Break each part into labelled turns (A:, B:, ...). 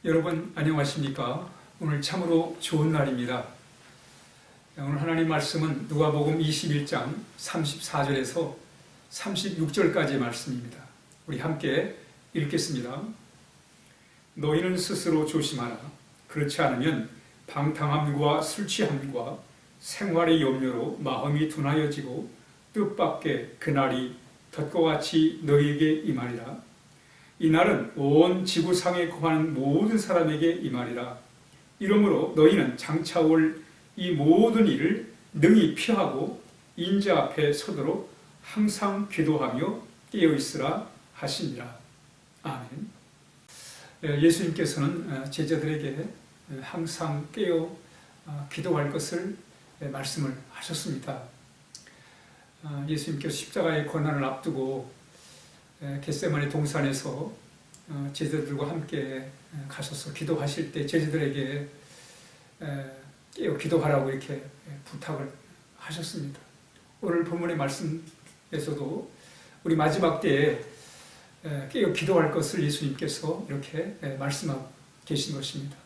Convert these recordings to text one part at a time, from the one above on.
A: 여러분 안녕하십니까? 오늘 참으로 좋은 날입니다. 오늘 하나님 말씀은 누가복음 21장 34절에서 36절까지의 말씀입니다. 우리 함께 읽겠습니다. 너희는 스스로 조심하라. 그렇지 않으면 방탕함과 술취함과 생활의 염려로 마음이 둔하여지고 뜻밖의 그날이 덫과 같이 너희에게 임하리라. 이 날은 온 지구상에 거하는 모든 사람에게 임하리라. 이러므로 너희는 장차 올 이 모든 일을 능히 피하고 인자 앞에 서도록 항상 기도하며 깨어있으라 하시니라. 아멘. 예수님께서는 제자들에게 항상 깨어 기도할 것을 말씀을 하셨습니다. 예수님께서 십자가의 고난을 앞두고 겟세마네 동산에서 제자들과 함께 가셔서 기도하실 때 제자들에게 깨어 기도하라고 이렇게 부탁을 하셨습니다. 오늘 본문의 말씀에서도 우리 마지막 때에 깨어 기도할 것을 예수님께서 이렇게 말씀하고 계신 것입니다.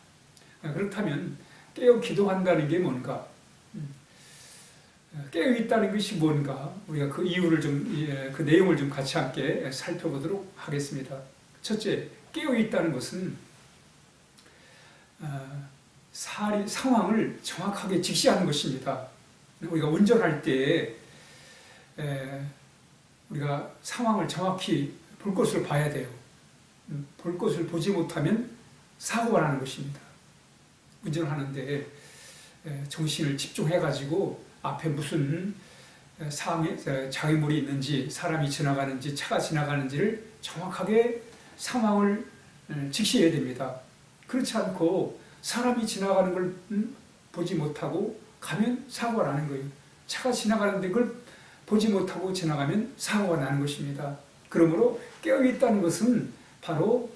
A: 그렇다면 깨어 기도한다는 게 뭔가? 깨어 있다는 것이 뭔가? 우리가 그 이유를 그 내용을 좀 같이 함께 살펴보도록 하겠습니다. 첫째, 깨어 있다는 것은 상황을 정확하게 직시하는 것입니다. 우리가 운전할 때 우리가 상황을 정확히 볼 것을 봐야 돼요. 볼 것을 보지 못하면 사고가 나는 것입니다. 운전하는데 정신을 집중해가지고 앞에 무슨 장애물이 있는지, 사람이 지나가는지, 차가 지나가는지를 정확하게 상황을 직시해야 됩니다. 그렇지 않고 사람이 지나가는 걸 보지 못하고 가면 사고가 나는 거예요. 차가 지나가는데 그걸 보지 못하고 지나가면 사고가 나는 것입니다. 그러므로 깨어있다는 것은 바로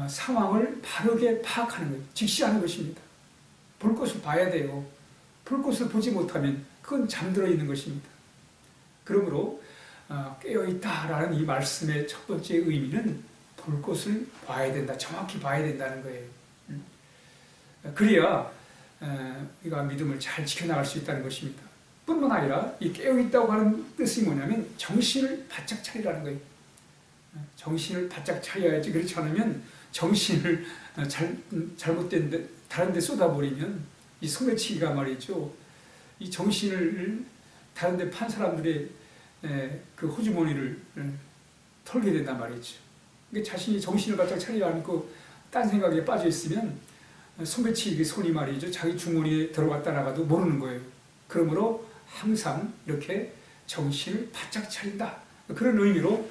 A: 상황을 바르게 파악하는 거예요. 직시하는 것입니다. 볼 것을 봐야 돼요. 볼 것을 보지 못하면 그건 잠들어 있는 것입니다. 그러므로 깨어있다라는 이 말씀의 첫 번째 의미는 볼 것을 봐야 된다. 정확히 봐야 된다는 거예요. 그래야 우리가 믿음을 잘 지켜나갈 수 있다는 것입니다. 뿐만 아니라 이 깨어있다고 하는 뜻이 뭐냐면 정신을 바짝 차리라는 거예요. 정신을 바짝 차려야지. 그렇지 않으면 정신을 잘못된 데 다른 데 쏟아버리면 이 소매치기가 말이죠. 이 정신을 다른 데 판 사람들의 그 호주머니를 털게 된단 말이죠. 그러니까 자신이 정신을 바짝 차리지 않고 딴 생각에 빠져 있으면 소매치기 손이 말이죠. 자기 주머니에 들어갔다 나가도 모르는 거예요. 그러므로 항상 이렇게 정신을 바짝 차린다. 그런 의미로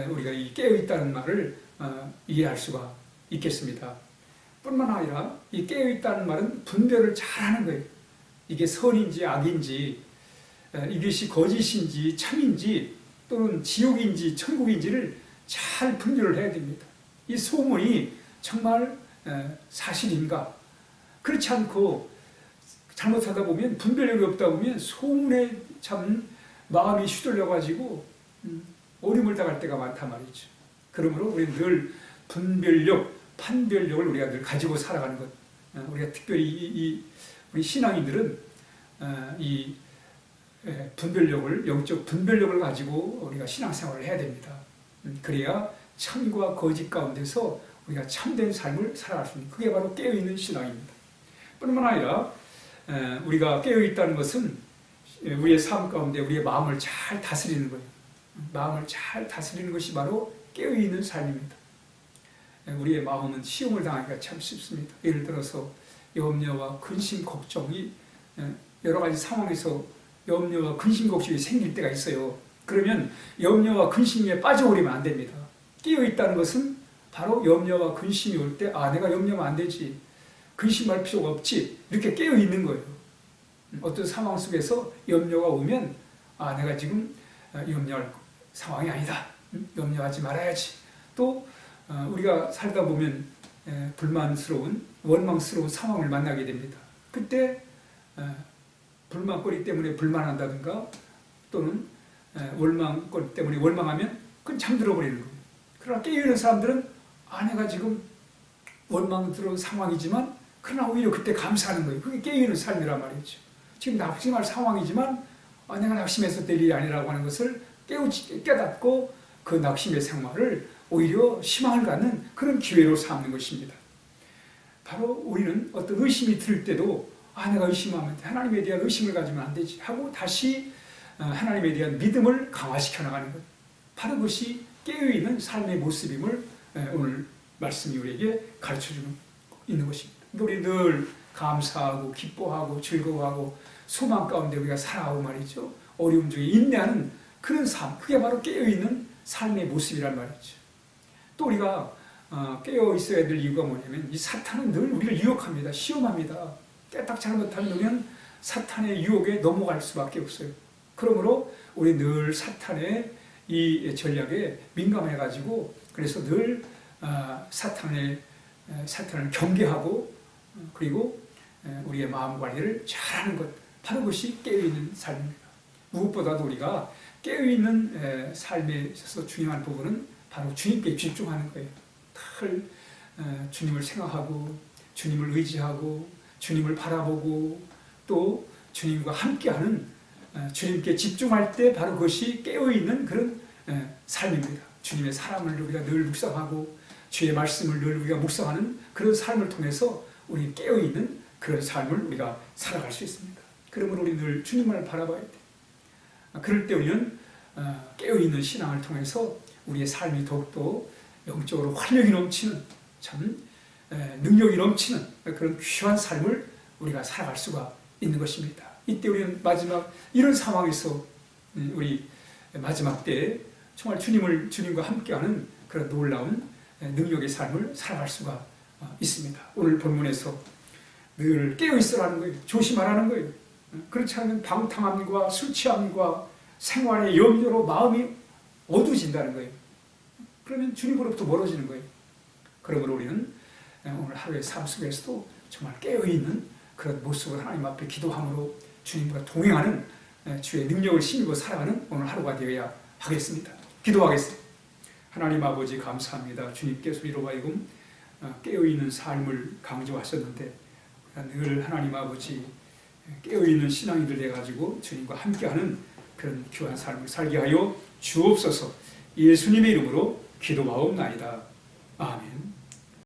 A: 우리가 이 깨어있다는 말을 이해할 수가 있겠습니다. 뿐만 아니라 이 깨어있다는 말은 분별을 잘하는 거예요. 이게 선인지 악인지, 이것이 거짓인지 참인지, 또는 지옥인지 천국인지를 잘 분별을 해야 됩니다. 이 소문이 정말 사실인가? 그렇지 않고 잘못하다 보면, 분별력이 없다 보면 소문에 참 마음이 휘둘려가지고 오림을 당할 때가 많단 말이죠. 그러므로 우리는 늘 분별력, 판별력을 우리가 늘 가지고 살아가는 것. 우리가 특별히 우리 신앙인들은 이 분별력을, 영적 분별력을 가지고 우리가 신앙생활을 해야 됩니다. 그래야 참과 거짓 가운데서 우리가 참된 삶을 살아갈 수 있는, 그게 바로 깨어있는 신앙입니다. 뿐만 아니라 우리가 깨어있다는 것은 우리의 삶 가운데 우리의 마음을 잘 다스리는 거예요. 마음을 잘 다스리는 것이 바로 깨어있는 삶입니다. 우리의 마음은 시험을 당하기가 참 쉽습니다. 예를 들어서 염려와 근심, 걱정이 여러 가지 상황에서 염려와 근심, 걱정이 생길 때가 있어요. 그러면 염려와 근심에 빠져버리면 안 됩니다. 깨어있다는 것은 바로 염려와 근심이 올 때, 내가 염려하면 안 되지, 근심할 필요가 없지, 이렇게 깨어있는 거예요. 어떤 상황 속에서 염려가 오면 내가 지금 염려할 상황이 아니다, 염려하지 말아야지. 또 우리가 살다 보면 불만스러운, 원망스러운 상황을 만나게 됩니다. 그때 불만거리 때문에 불만한다든가, 또는 원망거리 때문에 원망하면 그건 잠들어 버리는 거예요. 그러나 깨어있는 사람들은 내가 지금 원망스러운 상황이지만 그러나 오히려 그때 감사하는 거예요. 그게 깨어있는 삶이란 말이죠. 지금 낙심할 상황이지만 내가 낙심해서 될 일이 아니라고 하는 것을 깨닫고 그 낙심의 생활을 오히려 희망을 갖는 그런 기회로 삼는 것입니다. 바로 우리는 어떤 의심이 들 때도 내가 의심하면 하나님에 대한 의심을 가지면 안 되지 하고 다시 하나님에 대한 믿음을 강화시켜 나가는 것. 바로 그것이 깨어있는 삶의 모습임을 오늘 말씀이 우리에게 가르쳐주고 있는 것입니다. 우리 늘 감사하고 기뻐하고 즐거워하고 소망 가운데 우리가 살아가고 말이죠. 어려움 중에 인내하는 그런 삶, 그게 바로 깨어있는 삶의 모습이란 말이죠. 또 우리가 깨어 있어야 될 이유가 뭐냐면 이 사탄은 늘 우리를 유혹합니다. 시험합니다. 깨딱 잘못하면 사탄의 유혹에 넘어갈 수밖에 없어요. 그러므로 우리 늘 사탄의 이 전략에 민감해가지고 그래서 늘 사탄을 경계하고 그리고 우리의 마음 관리를 잘하는 것, 바로 그것이 깨어있는 삶입니다. 무엇보다도 우리가 깨어있는 삶에 있어서 중요한 부분은 바로 주님께 집중하는 거예요. 늘 주님을 생각하고 주님을 의지하고 주님을 바라보고 또 주님과 함께하는 주님께 집중할 때 바로 그것이 깨어있는 그런 삶입니다. 주님의 사랑을 우리가 늘 묵상하고 주의 말씀을 늘 우리가 묵상하는 그런 삶을 통해서 우리 깨어있는 그런 삶을 우리가 살아갈 수 있습니다. 그러므로 우리 늘 주님을 바라봐야 돼. 그럴 때 우리는 깨어있는 신앙을 통해서 우리의 삶이 더욱더 영적으로 활력이 넘치는 참 능력이 넘치는 그런 귀한 삶을 우리가 살아갈 수가 있는 것입니다. 이때 우리는 마지막 이런 상황에서 우리 마지막 때 정말 주님과 함께하는 그런 놀라운 능력의 삶을 살아갈 수가 있습니다. 오늘 본문에서 늘 깨어있으라는 거예요. 조심하라는 거예요. 그렇지 않으면 방탕함과 술 취함과 생활의 염려로 마음이 어두워진다는 거예요. 그러면 주님으로부터 멀어지는 거예요. 그러므로 우리는 오늘 하루의 삶 속에서도 정말 깨어있는 그런 모습을 하나님 앞에 기도함으로 주님과 동행하는 주의 능력을 힘입어 살아가는 오늘 하루가 되어야 하겠습니다. 기도하겠습니다. 하나님 아버지 감사합니다. 주님께서 우리로 하여금 깨어있는 삶을 강조하셨는데 늘 하나님 아버지 깨어있는 신앙인들 돼가지고 주님과 함께하는 그런 귀한 삶을 살게 하여 주옵소서. 예수님의 이름으로 기도하옵나이다. 아멘.